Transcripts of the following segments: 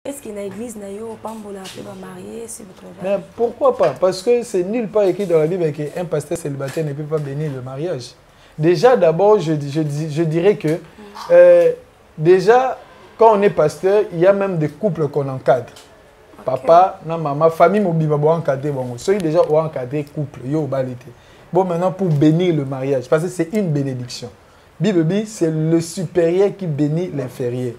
Est-ce qu'il y a une église nayo pambola peut marier s'il vous plaît? Mais pourquoi pas? Parce que c'est nulle part écrit dans la Bible qu'un pasteur célibataire ne peut pas bénir le mariage. Déjà, d'abord, je dirais que déjà, quand on est pasteur, il y a même des couples qu'on encadre. Okay. Papa, maman, famille, mon biba, encadrer. Bon, ceux qui déjà ont encadré couple, yo balité. Bon, maintenant, pour bénir le mariage, parce que c'est une bénédiction. Bible, c'est le supérieur qui bénit l'inférieur.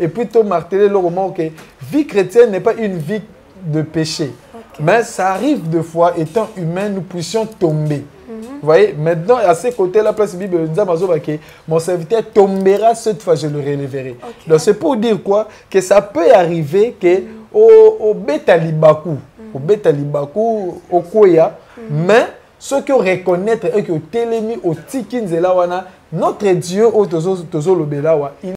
Et puis, tu as martelé le roman que vie chrétienne n'est pas une vie de péché. Okay. Mais ça arrive de fois, étant humain, nous puissions tomber. Vous voyez, maintenant, à ces côtés-là, place Bible, mon serviteur tombera cette fois, je le relèverai. Okay. Donc, c'est pour dire quoi? Que ça peut arriver que au Betalibaku, au Koya, mais ceux qui reconnaître et qui ont télémi au Tikinzelawana, notre Dieu, au Tozo Lobelawa, il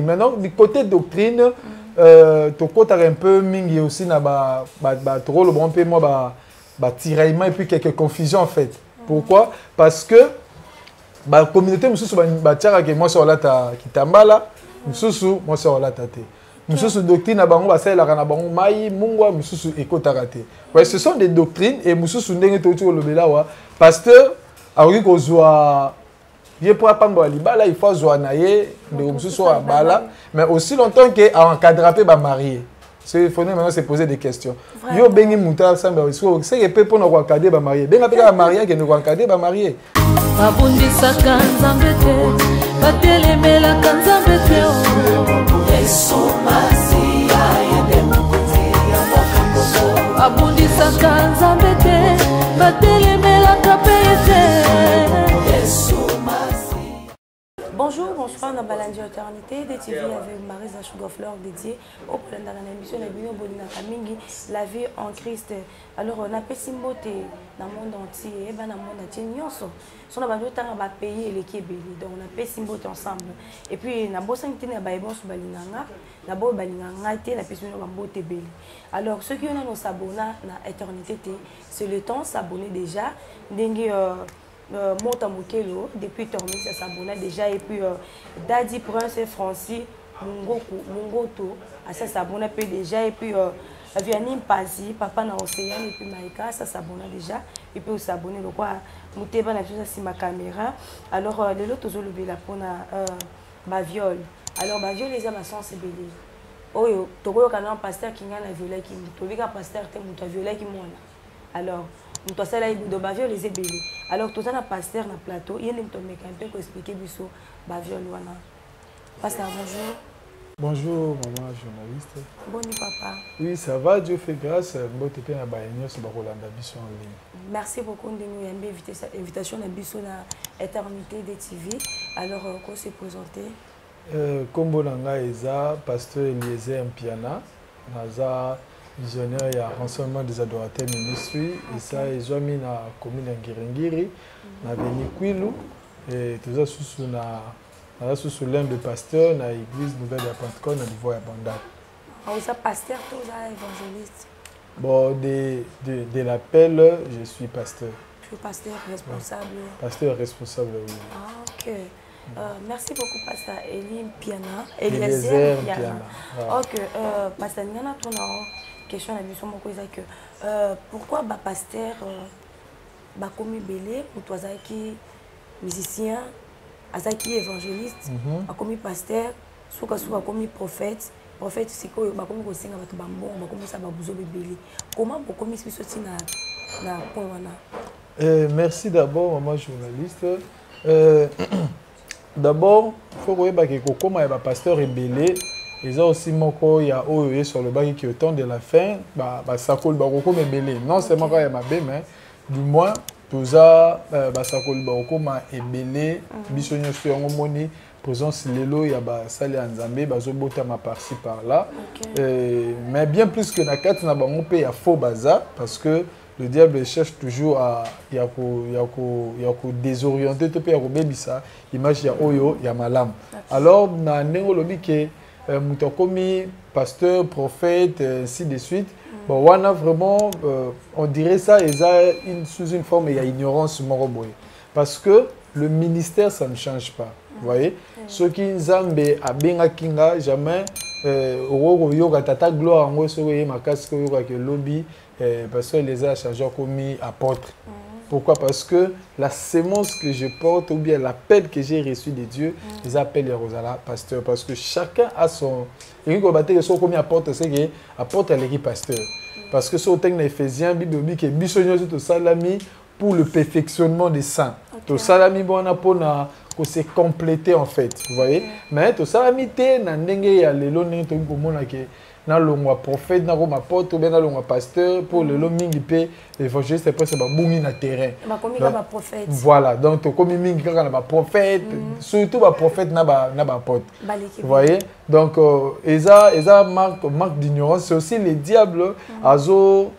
maintenant, du côté doctrine, tu as un peu mingi aussi na trop le bon peu moi tiraillement et puis quelques confusions en fait. Pourquoi? Parce que la communauté mususu ba tiara que moi sur la ta kitambala, mususu moi sur la tate. Mususu doctrine na bango ba sala na bango mai mungwa mususu ekotarate. Ouais, ce sont des doctrines et mususu ndenge to tu lobela wa pasteur a oui ko zoa pour apprendre libala il faut zoanaye de soit bala mais aussi longtemps que à encadrer ba marié c'est faut maintenant se poser des questions yo bengi muta samba c'est que peut pour nous encadrer ba marié benga peka marié que nous encadrer ba marié babundisa kanzambe te batelemela kanzambe te Yesu Masia yende mukuti ya mokambo babundisa kanzambe te batelemela kapete Yesu. Bonjour, bonsoir, on a Balandi Éternité, des TV avec Marisa Chugofleur dédié au problème dans l'émission de Bino Bolina Kamingi, la vie en Christ. Alors, on a Pessimbote dans le monde entier, et dans le monde entier, on a d'autres pays et l'équipe, donc on a Pessimbote ensemble. Et puis, on a Bossan qui est Baïbon sur Balinanga, on a Balinanga, la Pessimbote Belli. Alors, ceux qui ont s'abonner dans Éternité, c'est le temps s'abonner déjà. Monta Mukelo, depuis Tormis, ça s'abonne déjà. Et puis Daddy Prince et Francis Mungoto, ça s'abonne déjà. Et puis Vianney Pazi, Papa na Océan, et puis Maïka, ça s'abonne déjà. Et puis s'abonner, le quoi, Mouteba na sur ma caméra. Alors, les autres, ils ont levé la peau na viol. Alors, viol, les hommes sont c'est belé. Oh, tu vois, quand un pasteur qui a violé, qui m'a pasteur, tu as violé qui m'a. Alors, nous avons fait des baviol les ébélés. Alors, tout ça, un pasteur dans le plateau, il y a un peu qui expliquer biso baviol. Pasteur, bonjour. Bonjour, maman journaliste. Bonjour, papa. Oui, ça va, Dieu fait grâce. Merci beaucoup de nous inviter cette invitation à biso na Éternité des TV. Alors, qu'on s'est présenté. Kombo Nanga Eza, pasteur Eliezer Mpiana, Naza. Visionnaire et renseignement des adorateurs ministry et ça ils ont mis na commune Ngirengiri na Veni Kwilu et tout ça sous l'un de pasteur na église nouvelle de Pentecôte na niveau abondant. Vous êtes pasteur tout ça évangéliste. Bon de l'appel je suis pasteur. Je suis pasteur responsable. Pasteur responsable oui. Ah ok. Merci beaucoup, Pasteur Elie Mpiana. Eliezer Mpiana. Ok, Pasteur Niana, tu as une question à que pourquoi le pasteur commis belé pour toi qui musicien, qui évangéliste, commis pasteur, commis prophète, prophète c'est quoi, commis aussi na bambon, commis ça babuzo belé. Comment vous commis ce sorti na point merci d'abord maman journaliste. D'abord, il faut que comme il y a un pasteur rebellé, ils ont aussi moko il y a sur le bac qui est au temps de la fin, ça coule baroko rebellé. Non seulement quand il y a ma bé, mais du moins tout ça ça coule baroko ma rebellé. Bisogno sur un moni, présence lelo il y a salé en Zambie, bazo bota ma par ci par là. Mais bien plus que na 4 na bango pe il y a faux bazar parce que le diable cherche toujours à désorienter tout à ça image ya oyo ya malam. Alors na ndenge lobi ke muto komi pasteur, prophète, ainsi de suite. Bon, on a vraiment, on dirait ça, sous une forme d'ignorance moroboy. Parce que le ministère, ça ne change pas. Vous voyez? Ceux qui ont a benga kinga, jamais, yoga tata gloire en ce ma casque yoga que lobby, parce que les a chargés comme apôtres. Pourquoi? Parce que la sémence que je porte, ou bien l'appel que j'ai reçu de Dieu, ils appellent les Rosala pasteur. Parce que chacun a son. Et quand on comme apporte, c'est que apporte à l'équipe pasteur. Parce que sur le texte d'Éphésiens, Bible dit que Bissonio tout salami pour le perfectionnement des saints. Tout salami bon pour se compléter en fait. Vous voyez? Mais tout salami te na ndenge ya lelo ndenge to komona ke na longwa prophète na ko apôtre ou bien na longwa pasteur pour le mingi pe évangéliste après c'est ba bungi na terrain. Ba komi ka ba prophète. Voilà, donc to komi mingi ka na ba prophète, surtout ba prophète na ba apôtre. Vous voyez? Donc eza marque d'ignorance, c'est aussi les diables azo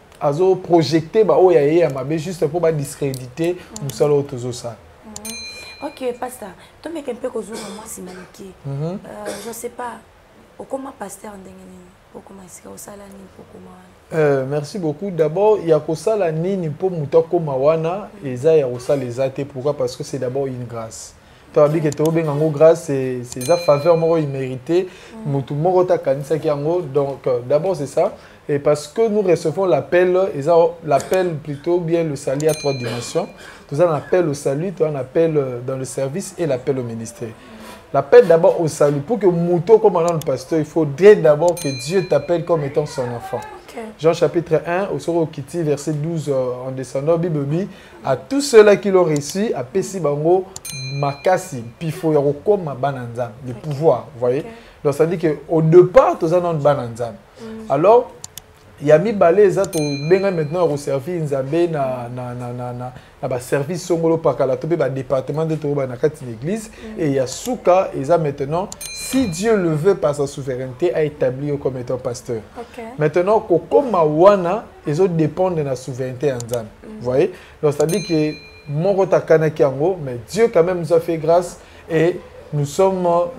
projeter ba oya ya mabe juste pour ba discréditer nous salo tozo ça. Ok, pasteur. Tu me un peu que moi si maniqué. Je sais pas. Comment pasteur merci beaucoup. D'abord, il y a Kosala Nini pour Moutoko Mawana et ça, il y a Kosala les athées. Pourquoi? Parce que c'est d'abord une grâce. Tu as dit que tu as une grâce, c'est une faveur méritée. Donc, d'abord, c'est ça. Et parce que nous recevons l'appel, l'appel plutôt bien le salut à 3 dimensions. Tu as un appel au salut, tu as un appel dans le service et l'appel au ministère. L'appel d'abord au salut. Pour que Mouto, comme un pasteur, il faudrait d'abord que Dieu t'appelle comme étant son enfant. Jean chapitre 1, au Soro Kiti, verset 12, en descendant, Bible dit, à tous ceux-là qui l'ont reçu, à Pessi Bango, Makasi, Pifo, Yaroko, Mabananzam, le pouvoir. Vous voyez? Donc ça dit qu'au départ, tu as un Bananzam. Alors, il y a mis balé ça to benga maintenant au service nzambe na service songolo pakala to ba département de toba na kati l'église et il y a souka et ça maintenant si Dieu le veut par sa souveraineté a établi comme étant pasteur. Maintenant comme wana ils ont dépendre de la souveraineté nzambe. Vous voyez? Donc ça dit que mon rotakana kiango mais Dieu quand même nous a fait grâce et nous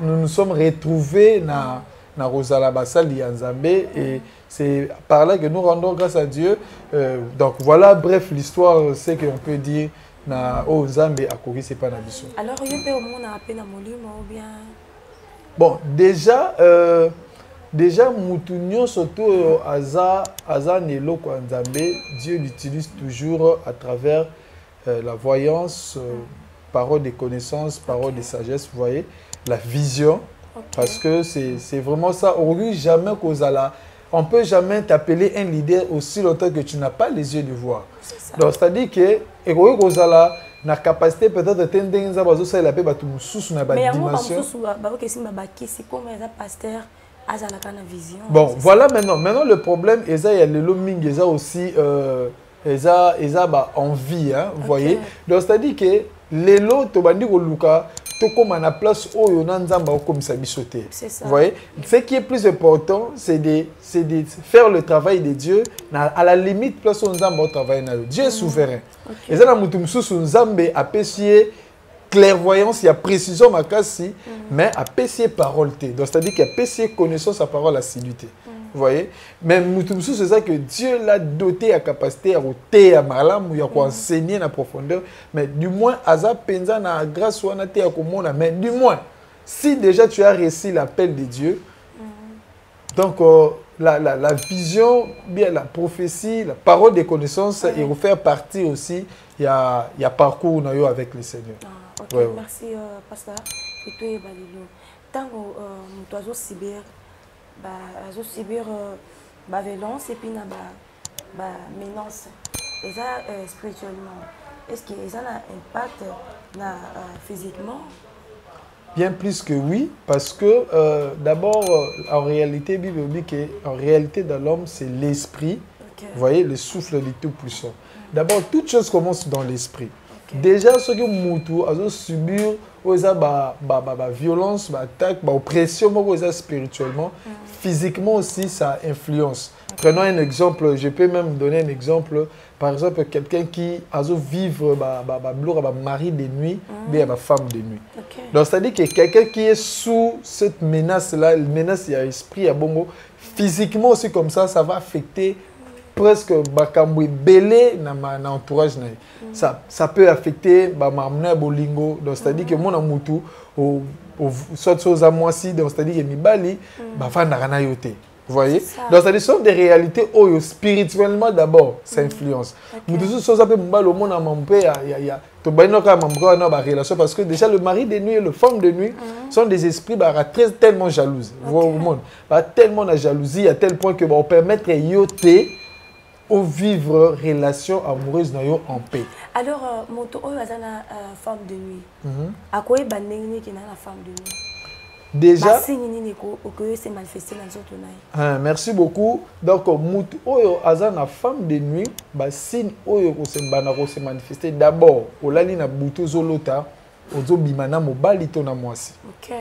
nous sommes retrouvés na Rosala Basali Nzambe et c'est par là que nous rendons grâce à Dieu. Donc voilà, bref, l'histoire, c'est qu'on peut dire na Nzambe a Kori, c'est pas Nabiso. Alors, il y a un peu appelé Molimo ou bien. Bon, déjà, Moutounion, surtout Aza Nelo Nzambe, Dieu l'utilise toujours à travers la voyance, parole de connaissance, parole de sagesse, vous voyez, la vision. Parce que c'est vraiment ça. Aujourd'hui, jamais on ne peut jamais t'appeler un leader aussi longtemps que tu n'as pas les yeux de voir. Donc, c'est-à-dire que la capacité peut-être de bon, voilà maintenant le problème, il y a le loming, il y a aussi envie, hein, vous voyez. Donc, c'est-à-dire que les lots, tout comme à la place où on a comme ça bichoté. Vous voyez, ce qui est plus important, c'est de faire le travail de Dieu à la limite place où on a travail. Dieu est souverain. Et ça, nous avons apprécié clairvoyance, il y a précision mais apprécier parole. Donc c'est-à-dire qu'il y a apprécié connaissance à parole assiduité. Vous voyez? Mais c'est ça que Dieu l'a doté à capacité à ôter à malam ou à enseigner en profondeur. Mais du moins, Aza Penza na grâce ou à mais du moins, si déjà tu as reçu l'appel de Dieu, donc la vision, bien la prophétie, la parole des connaissances, il faut faire partie aussi. Il y a parcours avec le Seigneur. Merci, pasteur. Tant que nous avons subir la violence et puis la menace. Et ça, spirituellement, est-ce que ça a un impact physiquement? Bien plus que oui, parce que d'abord, en réalité, la Bible dit qu'en réalité, dans l'homme, c'est l'esprit. Vous voyez, le souffle du Tout-Puissant. D'abord, toute chose commence dans l'esprit. Déjà, ceux qui ont subir violence, attaque, oppression spirituellement, physiquement aussi, ça influence. Prenons un exemple, je peux même donner un exemple. Par exemple, quelqu'un qui a vivre mari de nuit, bien femme de nuit. Donc, c'est-à-dire que quelqu'un qui est sous cette menace-là, une menace, il y a esprit, à bongo, physiquement aussi comme ça va affecter presque bakamwe belé na entourage. Ça peut affecter mamna bolingo. Donc, c'est-à-dire que mon amutu, soit chose à moi si, donc c'est-à-dire que mibali, na yote. Vous voyez? Donc, ça sont des réalités où spirituellement d'abord, ça influence. Nous disons que le monde a relation parce que déjà le mari de nuit et le femme de nuit sont des esprits tellement jalouses. Tellement de jalousie à tel point que on permettre yoté au vivre relation amoureuse en paix. Alors, moto oyo azana femme de nuit. À quoi est banné qui n'a la femme de nuit? Déjà, merci beaucoup. Donc, mutu oyo azana femme de nuit, signe oyo se manifester d'abord au lali na butu zolota ozo bimana mobali to na mwasi. OK.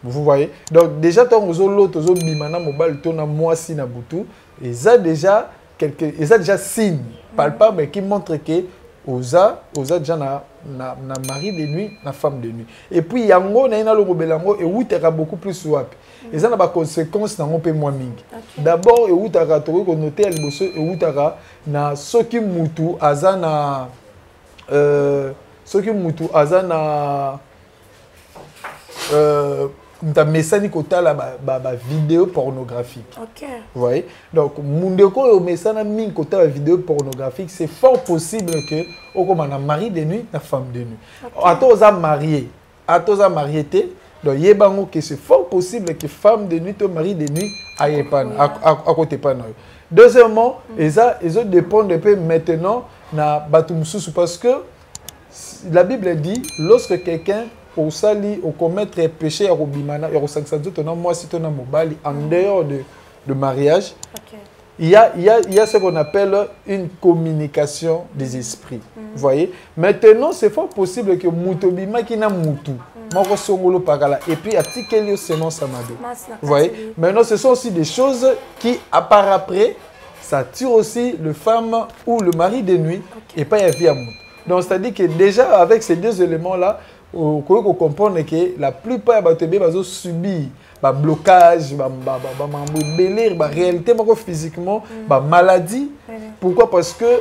Vous voyez? Donc déjà tant zolota ozo bimana mobali to na mwasi na butu, et ça déjà signe palpable qui montre que oza déjà na mari de nuit, na femme de nuit. Et puis yango na ina longo belango et outera beaucoup plus wapi. Et ça n'a pas conséquence na ngopé moins mingi. D'abord et outera to ko noter à liboso et outera na soki mutu azana ta message kotala ba vidéo pornographique. OK. Vous voyez? Donc mundeko o message min kotala vidéo pornographique, c'est fort possible que o comme un mari de nuit, na femme de nuit. À tous à marié té, donc yebango que c'est fort possible que femme de nuit ou mari de nuit aille pas à côté pas non. Deuxièmement, ils dépendent un peu maintenant na batumsusu parce que la Bible dit lorsque quelqu'un au sali, au commettre péché à Robimana, et au sanctuaire, moi si tu as mobile en dehors de mariage, il y a ce qu'on appelle une communication des esprits. Vous voyez? Maintenant, c'est fort possible que Moutobima qui n'a Moutou, et puis à Tikelio selon Samado. Vous voyez? Maintenant, ce sont aussi des choses qui, à part après, ça tire aussi le femme ou le mari de nuit et pas la vie à Moutou. Donc, c'est-à-dire que déjà, avec ces deux éléments-là, on comprend que la plupart des gens subissent des blocages, des réalité physiquement, des maladies. Pourquoi? Parce que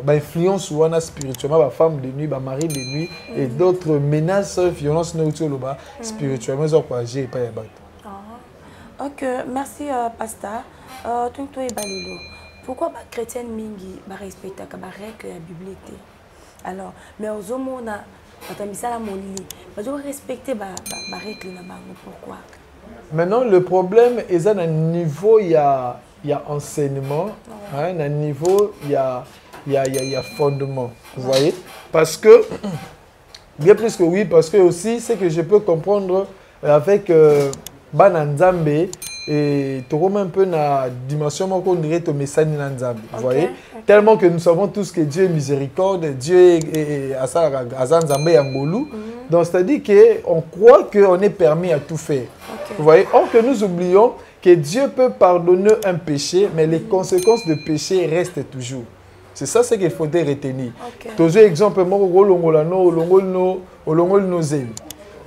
influence spirituellement, la femme de nuit, mari de nuit et d'autres menaces, violences spirituellement, Ok, merci Pasteur. Pourquoi les chrétiens respectent les règles de la Bible? Alors, mais aux hommes, on a respecter les règles. Pourquoi? Maintenant, le problème est à un niveau, il y a enseignement, à un niveau, il y a fondement. Vous voyez? Parce que, bien plus que oui, parce que aussi, c'est que je peux comprendre avec Bananzambe. Et tu as un peu la dimension qu'on dirait au message Nzambe. Vous voyez? Tellement que nous savons tous que Dieu est miséricorde, Dieu est Azanzambe Yangolu. Donc c'est-à-dire qu'on croit qu'on est permis à tout faire. Vous voyez? Or que nous oublions que Dieu peut pardonner un péché, mais les conséquences de péché restent toujours. C'est ça ce qu'il faudrait retenir. Toujours exemple, moi,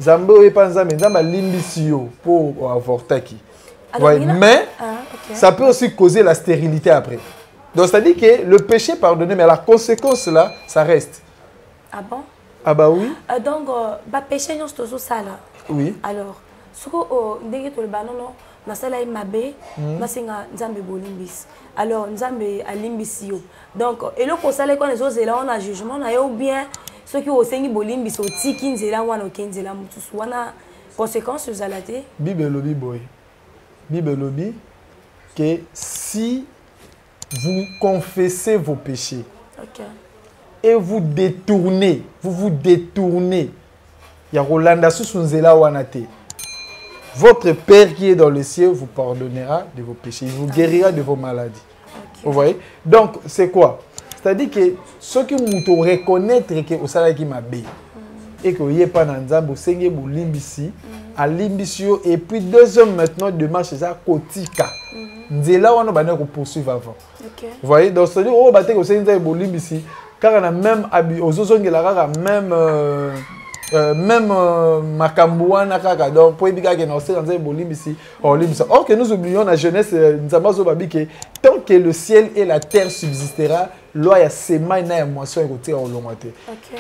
Zambo et Panzame, Nzamba limbisio pour avorter qui. Ouais, mais ça peut aussi causer la stérilité après. Donc, c'est-à-dire que le péché pardonné, mais la conséquence là, ça reste. Ah bon? Ah bah oui. Donc, le péché, nous sommes ça là. Oui. Alors, ce que dès que tu le banono, na sala imabe, na singa nzambe bolimbis. Alors, nzambe alimbisio. Donc, et le conseil quand les autres là, on a jugement, on a ou bien ceux qui ont sengi bolimbis, au tiki nzela wana okenzela mutusu wana conséquences aux alaté. Bible lobby boy. Bible lobby que si vous confessez vos péchés et vous détournez, il y a Rolanda Susunzela Wanate. Votre Père qui est dans le ciel vous pardonnera de vos péchés, il vous guérira de vos maladies. Vous voyez? Donc, c'est quoi? C'est-à-dire que ceux qui vous reconnaissent que vous savez qui m'a bé et que vous n'avez pas d'anzambe, vous savez que vous limbisi. À l'imbisio et puis 2 hommes maintenant de marche ça kotika nzela wana bana ko poursuivre avant. OK. Vous voyez, donc c'est-à-dire oh baté ko senza ebolimbi ici car on a même ozozongela kaka même makambo wana kaka donc pour dire que non c'est dans ebolimbi ici olimbi. Or que nous oublions la jeunesse nzamba zo babi que tant que le ciel et la terre subsistera, loi ya sema na ya moisson côté au longate.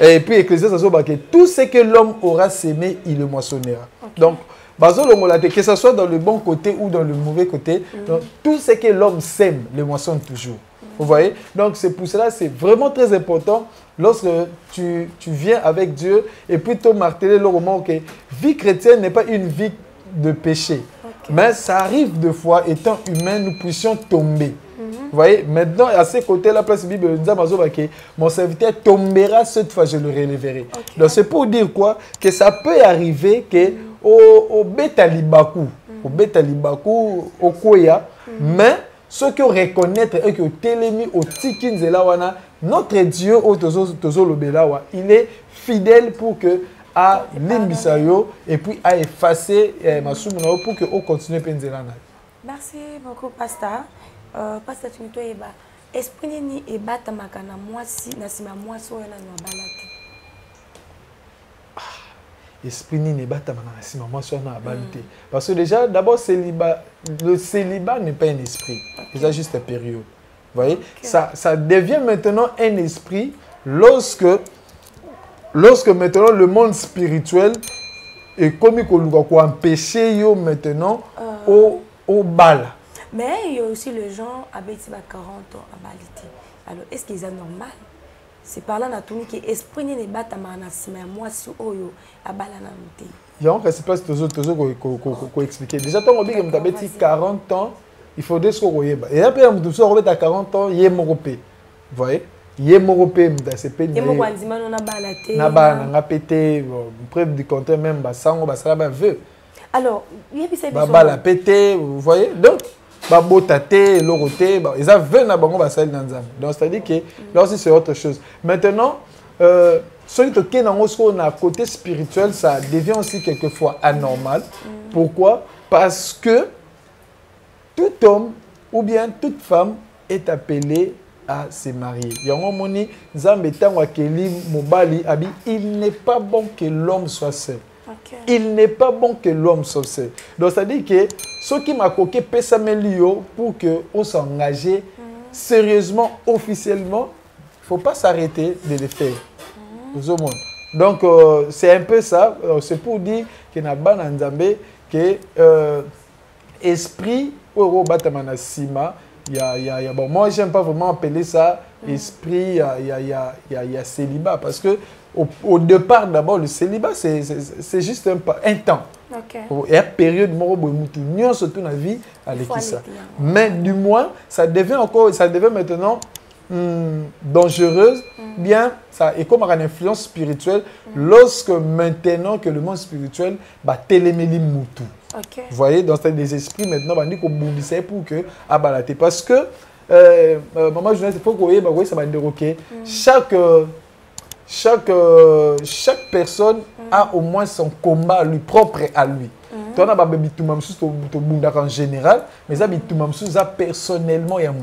Et puis Ecclésiaste zo ba que tout ce que l'homme aura semé, il le moissonnera. Donc que ce soit dans le bon côté ou dans le mauvais côté, donc, tout ce que l'homme sème, le moissonne toujours. Vous voyez? Donc c'est pour cela, c'est vraiment très important lorsque tu viens avec Dieu et puis te marteler le moment que vie chrétienne n'est pas une vie de péché. Mais ça arrive de fois, étant humain, nous puissions tomber. Vous voyez? Maintenant, à ces côtés-là, place Bible, mon serviteur tombera cette fois, je le relèverai. Donc c'est pour dire quoi? Que ça peut arriver que au Betalibaku, au Koya, mais ceux qui reconnaître et qui ont télémi au Tikinzelawana, notre Dieu, au Tozo Lobelawa, il est fidèle pour que à l'imbisayo et puis à effacer Masumuna pour que on continue Penzelana. Merci beaucoup, Pasteur. Pasteur, tu me dis, esprit ni ebata makana mwasi na sima mwasi oyo na balati. Esprit ni ebata makana na sima mwasi oyo na balati. Parce que déjà, d'abord, le célibat n'est pas un esprit. C'est juste une période. Vous voyez? Ça devient maintenant un esprit lorsque maintenant le monde spirituel est comme qu'on empêcher yo maintenant au bal. Mais il y a aussi les gens avec 40 ans à Balité. Alors, est-ce qu'ils sont normal? C'est par là que l'esprit n'est pas moi sur Oyo à Balana. Il y a un réciproque qui expliquer. Déjà, quand on dit que tu as 40 ans, il faut dire ce qu'on y a. Et après, tu as 40 ans, il y a mon repé. Vous voyez? Il y a mon repé, c'est pas il y a pété, preuve du contraire, même, ça veut. Alors, il y a pété, vous voyez? Donc, babotate, loroté, ils veulent na bango basali dans nzambe. Donc c'est-à-dire que là aussi c'est autre chose. Maintenant, celui qui est dans le côté spirituel, ça devient aussi quelquefois anormal. Pourquoi? Parce que tout homme ou bien toute femme est appelée à se marier. Il n'est pas bon que l'homme soit seul. Il n'est pas bon que l'homme soit seul. Donc ça dit que ceux qui m'ont coqué pesamelio pour que on s'engage sérieusement, officiellement, il ne faut pas s'arrêter de le faire. Donc c'est un peu ça. C'est pour dire qu'il y a un Nzambe que esprit ou batamana sima. Bon, moi j'aime pas vraiment appeler ça esprit. Il y a célibat parce que au départ, d'abord, le célibat, c'est juste un temps. Il y a une période où surtout dans la vie, mais du moins, ça devient maintenant dangereuse, bien, ça est comme une influence spirituelle lorsque maintenant que le monde spirituel va téléméli moutou. Vous voyez, dans des esprits maintenant, on dit qu'on bondissait pour que abalaté. Parce que, maman journaliste, il faut que ça va déroquer. Chaque personne a au moins son combat lui propre à lui. Tu as baby tout même en général, mais ça personnellement il y a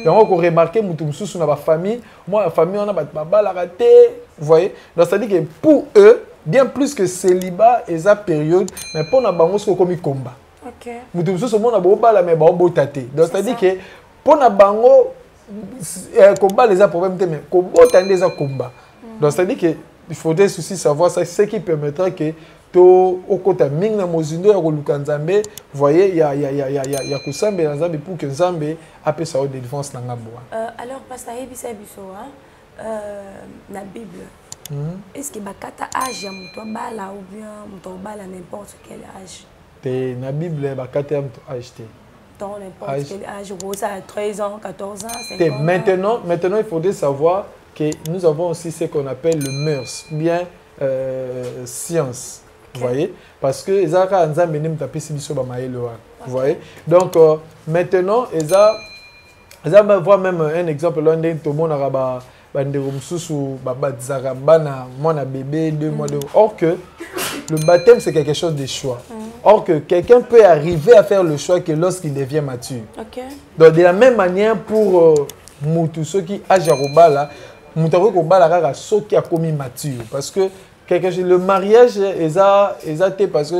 donc on remarque que dans la famille, moi la famille on a baba la raté, vous voyez. Donc ça dit que pour eux bien plus que célibat et sa période, mais pour na bango c'est comme combat. OK. Mutumsusu on a baba la mais baba taté. Donc ça dit que pour na bango combat les a problème mais combat tandis à combat. Donc, c'est-à-dire qu'il faudrait aussi savoir ça, ce qui permettra que au côté ming na mozindo ya koluka nzambe, vous voyez, il y a kusambe na nzambe pour que nzambe appelle ça de défense na ngambo. Alors pasteur Ebisa biso na Bible. Est-ce que bakata âge ya muto bala ou bien muto bala n'importe quel âge? Te na Bible bakata muto âge te. Dans n'importe quel âge, ça a 13 ans, 14 ans, 50 ans. Maintenant il faudrait savoir que nous avons aussi ce qu'on appelle le mœurs, bien science. Vous voyez? Parce que les Zara Nzambe nem tapé si biso ba maelo. Vous voyez? Donc maintenant ils voir même un exemple là ndé to mona ba ndeko mususu ba zara bana mona bébé 2 mois de or que le baptême c'est quelque chose de choix. Or que quelqu'un peut arriver à faire le choix que lorsqu'il devient mature. Okay. Donc de la même manière pour ceux qui âge à Robala, ceux qui a commis mature. Parce que le mariage, parce que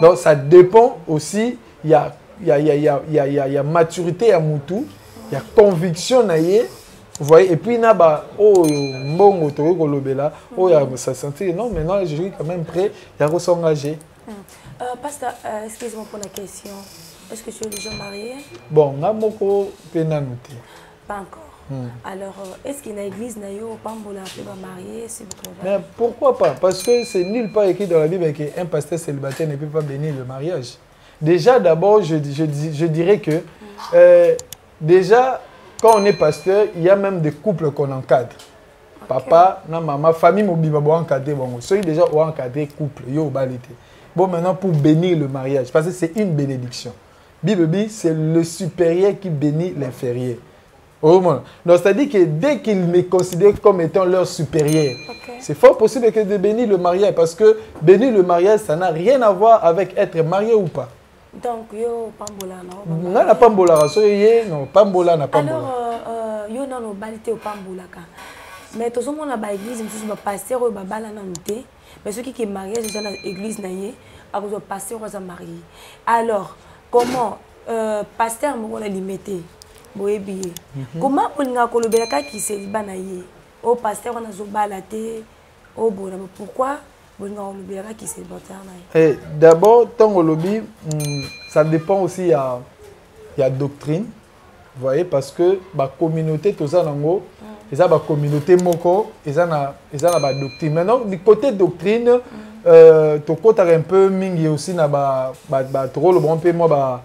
donc ça dépend aussi, il y a maturité à Moutou, il y a conviction naïe. Vous voyez, et puis, il y a bon, ça sentit, non, maintenant, je suis quand même prêt à s'engager. Pasteur, excusez-moi pour la question. Est-ce que tu es déjà marié? Bon, on a beaucoup de pas encore. Alors, est-ce qu'il y a une église pas marié? Mais pourquoi pas? Parce que c'est nulle part écrit dans la Bible qu'un pasteur célibataire ne peut pas bénir le mariage. Déjà, d'abord, je dirais que déjà, quand on est pasteur, il y a même des couples qu'on encadre. Okay. Papa, maman, famille, mobile, encadrer. Bon, ceux qui déjà ont encadré couple, bon, maintenant, pour bénir le mariage, parce que c'est une bénédiction. Bible, c'est le supérieur qui bénit l'inférieur. Donc, c'est-à-dire que dès qu'ils me considèrent comme étant leur supérieur, okay, c'est fort possible que de bénir le mariage, parce que bénir le mariage, ça n'a rien à voir avec être marié ou pas. Donc, yo pambola non? Non, pambola, non, pambola na pambola. Alors, yo non balité au pambola ka. Mais tout le monde a l'église, monsieur ba pasteur ou ba bala na nté. Mais ceux qui sont mariés, c'est dans l'église na yé, à cause pasteur ou marié. Alors, comment pasteur mo na limité? Boyebi. Comment on nga kolobela ka ki célibat na yé? O pasteur on a zo balaté, o bona. Pourquoi? D'abord, tant au lobby, ça dépend aussi, il y a doctrine, vous voyez, parce que la communauté, tout ça, ils ont la communauté moko, ils ont la doctrine. Maintenant, du côté doctrine, tu côté un peu mingi aussi na trop le bon peu moi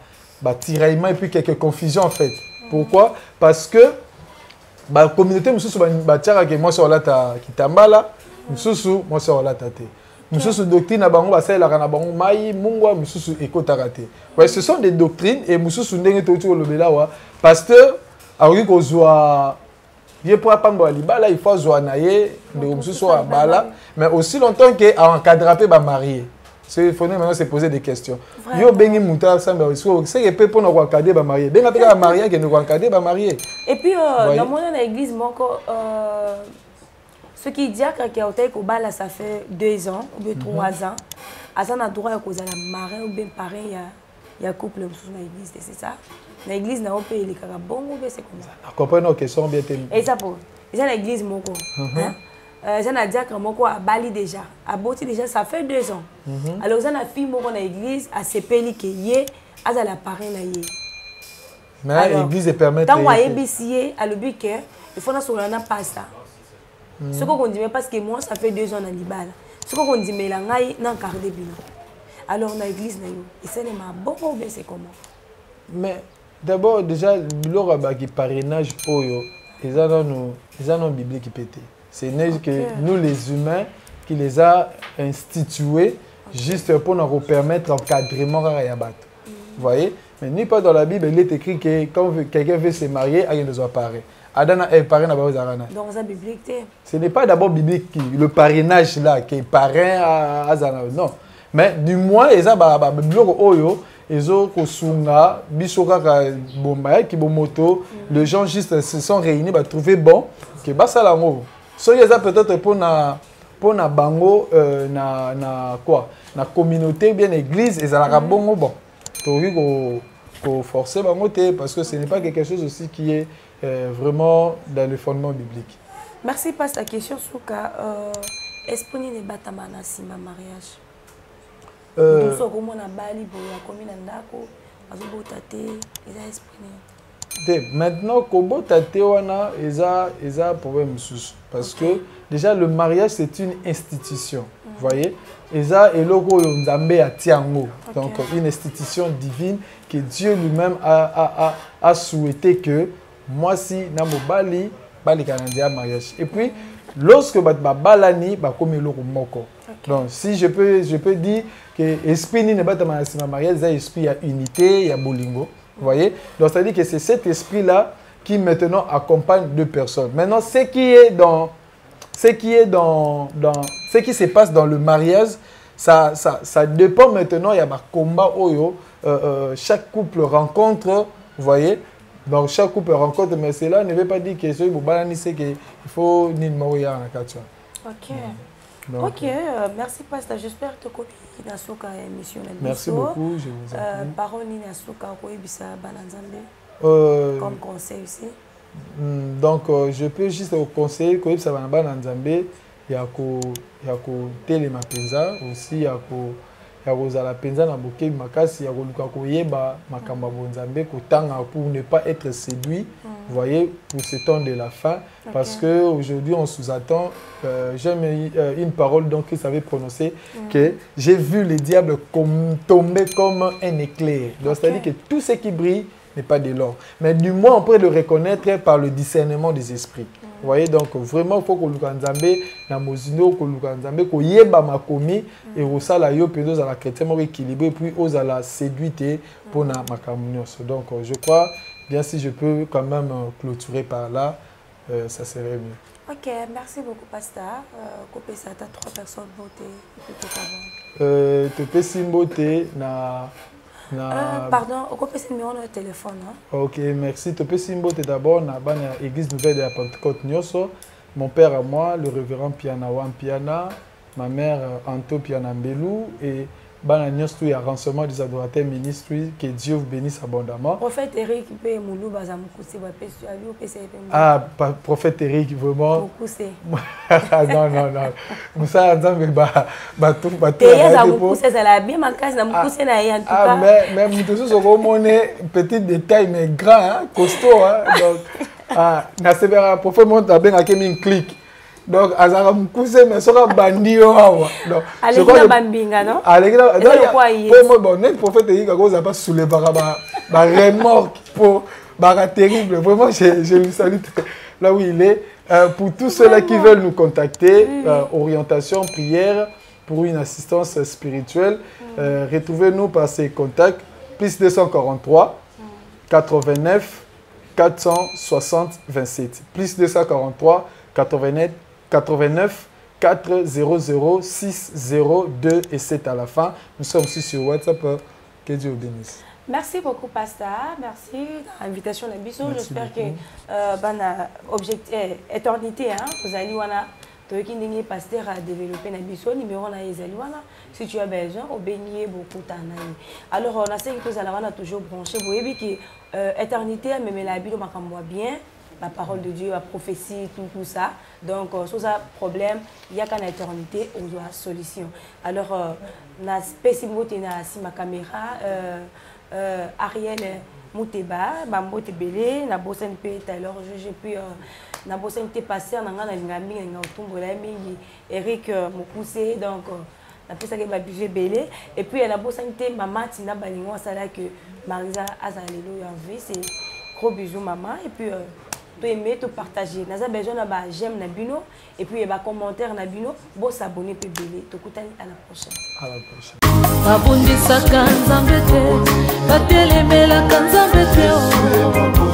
tiraillement et puis quelques confusions en fait. Pourquoi? Parce que la communauté, moi sur la kitambala, moi sur la tate. Mususu doctrine bango basela kana bango mai mungwa mususu ekotarate. Ouais, ce sont des doctrines et mususu ndenge to to lobela wa pasteur aoki kozwa ye pour pamba libala il faut zwa naye de mususu wa bala mais aussi longtemps que a encadrer ba marié. C'est faut maintenant se poser des questions. Yo bengi muta samba c'est que peut pour nous encadrer ba marié. Benga pe ba marié que nous encadrer ba marié. Et puis dans mon église moko ce qui dit que ça fait 2 ans ou bien 3 ans, ça a droit à cause de la marraine ou bien pareil, il y a couple dans l'église, c'est ça. L'église n'a pas payé les carabons bon ou bien c'est comme ça. Je comprends nos questions bien. Et ça pour, c'est l'église moko. J'en ai dit que moko a Bali déjà, a Boti déjà, ça fait 2 ans. Alors j'en ai fille moko dans l'église, à se payer que yé, à la parraine na yé. Mais l'église permet. Tant qu'on a ébissé, à le but que il faut que nous pas ça. Ce qu'on dit, parce que moi, ça fait 2 ans dans l'Ibala. Ce qu'on dit, mais là, on a encore des bilans. Alors, on a l'église, et ça n'est pas bon ou bien c'est comment? Mais d'abord, déjà, le parrainage, ils ont une Bible qui pète. C'est que nous, les humains, qui les a institués juste pour nous permettre l'encadrement à Yabat. Vous voyez? Mais ni pas dans la Bible, il est écrit que quand quelqu'un veut se marier, il doit apparaître. Donc, c'est biblique. Ce n'est pas d'abord biblique, le parrainage là, qui est parrain à Zana. Non. Mais du moins, ils ont les gens juste se sont réunis pour trouver bon que ça là. So ils ont peut-être pour na bango na quoi, na communauté bien église ils ont bon bon. Pour forcer bango parce que ce n'est pas quelque chose aussi qui est vraiment dans le fondement biblique. Merci pour ta question, Souka. Est-ce que vous avez si ma mariage? Maintenant, il y a un problème. Parce que déjà, le mariage, c'est une institution. Vous voyez? Donc, une institution divine que Dieu lui-même a souhaité que moi si na mobali bali kanandia mariage et puis lorsque balani comme le moko. Donc si je peux dire que esprit ni ne pas ma mariage, c'est esprit à unité, il y a bolingo. Vous voyez? Donc ça dit que c'est cet esprit là qui maintenant accompagne 2 personnes. Maintenant ce qui se passe dans le mariage, ça dépend maintenant, il y a des combats où chaque couple rencontre, vous voyez. Donc chaque couple rencontre, mais cela ne veut pas dire que il faut ni mourir en cas. Ok. Donc, ok, merci Pasteur. J'espère que tu as émission. Merci beaucoup, je vous en prie. Parole ni Nasuka Koibisa Bananzambe. Comme conseil aussi. Donc je peux juste vous conseiller Koibisa Bananzambe. Il y a Telema Penza aussi, il y a Rosala Penza na Boké Makasi, il y a Koyeba Makamba Bonzambe pour ne pas être séduit, vous voyez, pour ce temps de la fin. Parce qu'aujourd'hui, on sous-attend, j'aime une parole donc qu'il savait prononcer, que j'ai vu le diable tomber comme un éclair. Donc c'est-à-dire que tout ce qui brille n'est pas de l'or. Mais du moins, on peut le reconnaître par le discernement des esprits. Vous voyez, donc vraiment, il faut que l'Ukanzambe, na mozino, que l'Ukanzambe, que yeba makomi, et au la yo pédos à la chrétien, équilibré, puis aux à la séduite pour na makamunios. Donc, je crois, bien si je peux quand même clôturer par là, ça serait mieux. Ok, merci beaucoup, Pasteur. Copé ça, tu as 3 personnes votées. Topé Simboté, na. Pardon, on peut passer le numéro de téléphone. Hein? Ok, merci. Tu peux s'imboter d'abord dans l'église nouvelle de la Pentecôte Nyoso. Mon père à moi, le révérend Piana Wampiana, ma mère Anto Piana Mbelou et Bana Nyos, il y a renseignement des adorateurs ministry, que Dieu vous bénisse abondamment. Prophète Eric, prophète Eric, vraiment. Non. Moussa Nzambe, mais tous petit détail, mais grand, costaud. Donc, prophète monte à bien à une clique. Donc, Azara Moukouse, mais sera bandit. Donc, je crois que Bambinga, non? Pour moi, le prophète Eric n'a pas soulevé ma remorque pour terrible. Vraiment, je lui salue là où il est. Pour tous ceux-là qui veulent nous contacter, orientation, prière, pour une assistance spirituelle, retrouvez-nous par ces contacts, plus 243 89 460 27. Plus 243 89 400 602 et 7 à la fin. Nous sommes aussi sur WhatsApp. Que Dieu vous bénisse. Merci beaucoup, Pasteur. Merci de l'invitation de Bissot. J'espère que objectif éternité, vous allez voir Pasteur a développé na Bissot numéro na Ezaliwana. Si tu as besoin, au bénier beaucoup t'anaï. Alors on a cinq choses à la toujours branché. Vous voyez que éternité, même la Bible m'a bien. La parole de Dieu, la prophétie, tout ça. Donc, sur un problème, il n'y a qu'en éternité, on doit solution. Alors, na spécialité na si ma caméra, Ariel Mouteba, Mambote Belé, na bossen pe alors j'ai pu na bossen te passer na ngana ngami na utumbola mingi Eric Mokuse donc na pesa ke ba budget belé et puis na bossen te maman tina balingo sala que Marisa azalelo en vie c'est gros bisous maman et puis tu aimer, tu partager. Nous avons besoin de j'aime na bino et puis ba commentaire na bino, bon s'abonner pe belé. Tokutani à la prochaine. À la prochaine. Babundisaka nzambe te, batelemelaka nzambe te.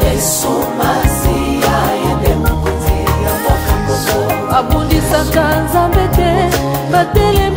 Yesu Masiya yende mokonzi ya mboka Kongo. Babundisaka nzambe te, batelemelaka